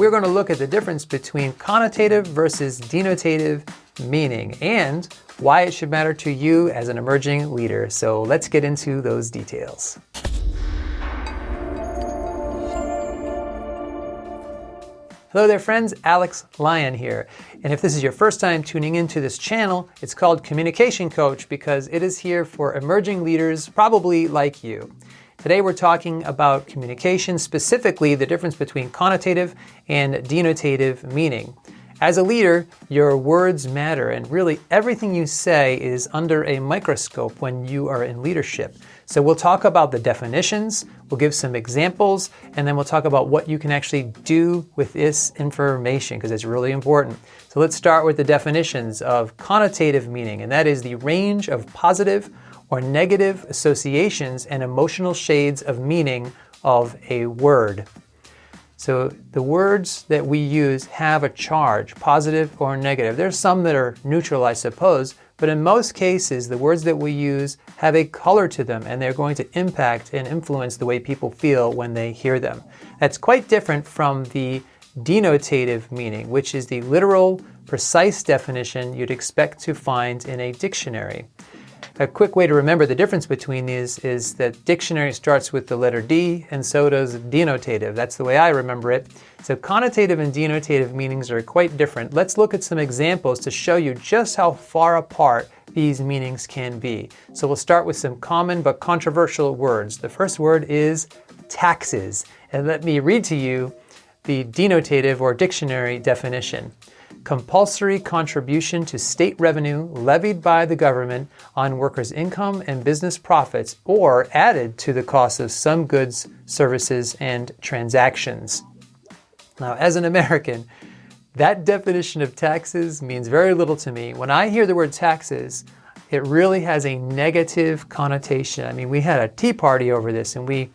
we're going to look at the difference between connotative versus denotative meaning and why it should matter to you as an emerging leader. So let's get into those details. Hello there friends, Alex Lyon here. And if this is your first time tuning into this channel, it's called Communication Coach because it is here for emerging leaders, probably like you. Today we're talking about communication, specifically the difference between connotative and denotative meaning. As a leader, your words matter, and really everything you say is under a microscope when you are in leadership. So we'll talk about the definitions, we'll give some examples, and then we'll talk about what you can actually do with this information because it's really important. So let's start with the definitions of connotative meaning, and that is the range of positive or negative associations and emotional shades of meaning of a word. So the words that we use have a charge, positive or negative. There's some that are neutral, I suppose, but in most cases, the words that we use have a color to them, and they're going to impact and influence the way people feel when they hear them. That's quite different from the denotative meaning, which is the literal, precise definition you'd expect to find in a dictionary. A quick way to remember the difference between these is that dictionary starts with the letter D, and so does denotative. That's the way I remember it. So connotative and denotative meanings are quite different. Let's look at some examples to show you just how far apart these meanings can be. So we'll start with some common but controversial words. The first word is taxes. And let me read to you the denotative or dictionary definition. Compulsory contribution to state revenue levied by the government on workers' income and business profits or added to the cost of some goods, services, and transactions. Now, as an American, that definition of taxes means very little to me. When I hear the word taxes, it really has a negative connotation. I mean, we had a tea party over this and we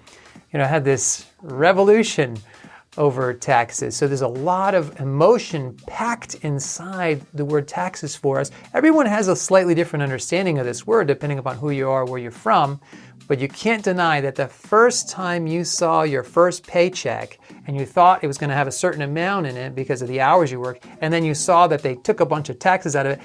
had this revolution over taxes. So there's a lot of emotion packed inside the word taxes for us. Everyone has a slightly different understanding of this word depending upon who you are, where you're from, but you can't deny that the first time you saw your first paycheck and you thought it was going to have a certain amount in it because of the hours you worked, and then you saw that they took a bunch of taxes out of it,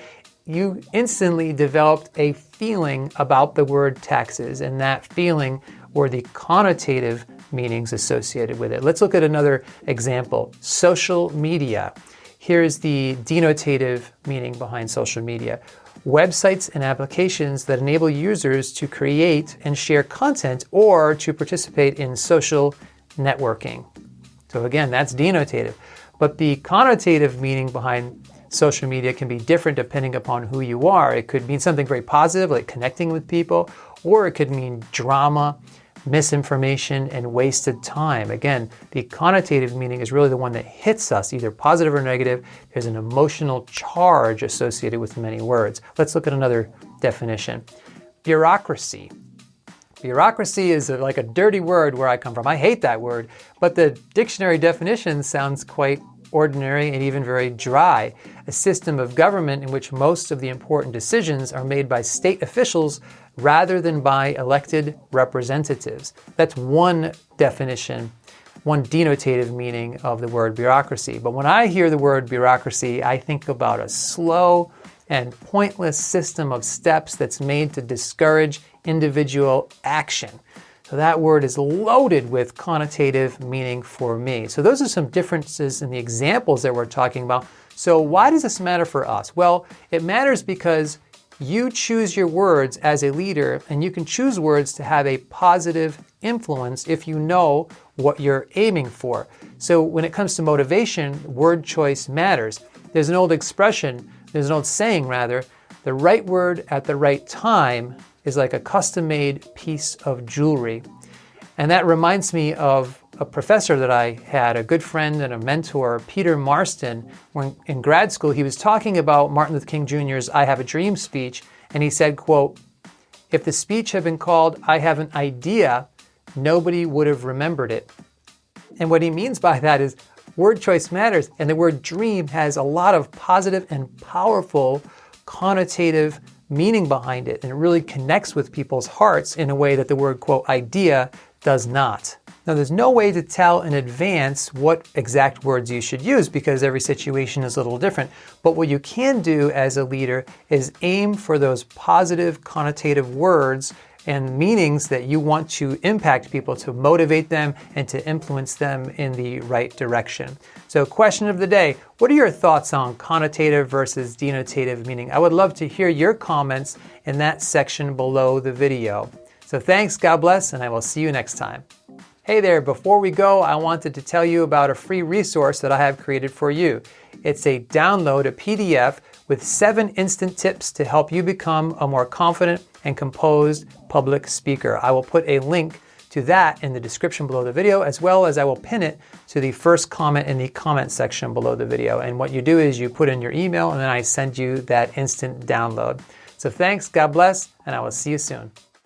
you instantly developed a feeling about the word taxes, and that feeling were the connotative meanings associated with it. Let's look at another example. Social media. Here's the denotative meaning behind social media. Websites and applications that enable users to create and share content or to participate in social networking. So again, that's denotative. But the connotative meaning behind social media can be different depending upon who you are. It could mean something very positive, like connecting with people, or it could mean drama, misinformation, and wasted time. Again, the connotative meaning is really the one that hits us, either positive or negative. There's an emotional charge associated with many words. Let's look at another definition. Bureaucracy. Bureaucracy is like a dirty word where I come from. I hate that word, but the dictionary definition sounds quite ordinary and even very dry. A system of government in which most of the important decisions are made by state officials rather than by elected representatives. That's one definition, one denotative meaning of the word bureaucracy. But when I hear the word bureaucracy, I think about a slow and pointless system of steps that's made to discourage individual action. So that word is loaded with connotative meaning for me. So those are some differences in the examples that we're talking about. So why does this matter for us? Well, it matters because you choose your words as a leader, and you can choose words to have a positive influence if you know what you're aiming for. So when it comes to motivation, word choice matters. There's an old saying, the right word at the right time is like a custom-made piece of jewelry. And that reminds me of a professor that I had, a good friend and a mentor, Peter Marston. When in grad school, he was talking about Martin Luther King Jr.'s I Have a Dream speech, and he said, quote, "If the speech had been called I Have an Idea, nobody would have remembered it." And what he means by that is word choice matters, and the word dream has a lot of positive and powerful connotative meaning behind it, and it really connects with people's hearts in a way that the word, quote, idea does not. Now, there's no way to tell in advance what exact words you should use because every situation is a little different. But what you can do as a leader is aim for those positive connotative words and meanings that you want to impact people, to motivate them and to influence them in the right direction. So, question of the day, what are your thoughts on connotative versus denotative meaning? I would love to hear your comments in that section below the video. So thanks, God bless, and I will see you next time. Hey there, before we go, I wanted to tell you about a free resource that I have created for you. It's a download, a PDF with 7 instant tips to help you become a more confident and composed public speaker. I will put a link to that in the description below the video, as well as I will pin it to the first comment in the comment section below the video. And what you do is you put in your email and then I send you that instant download. So thanks, God bless, and I will see you soon.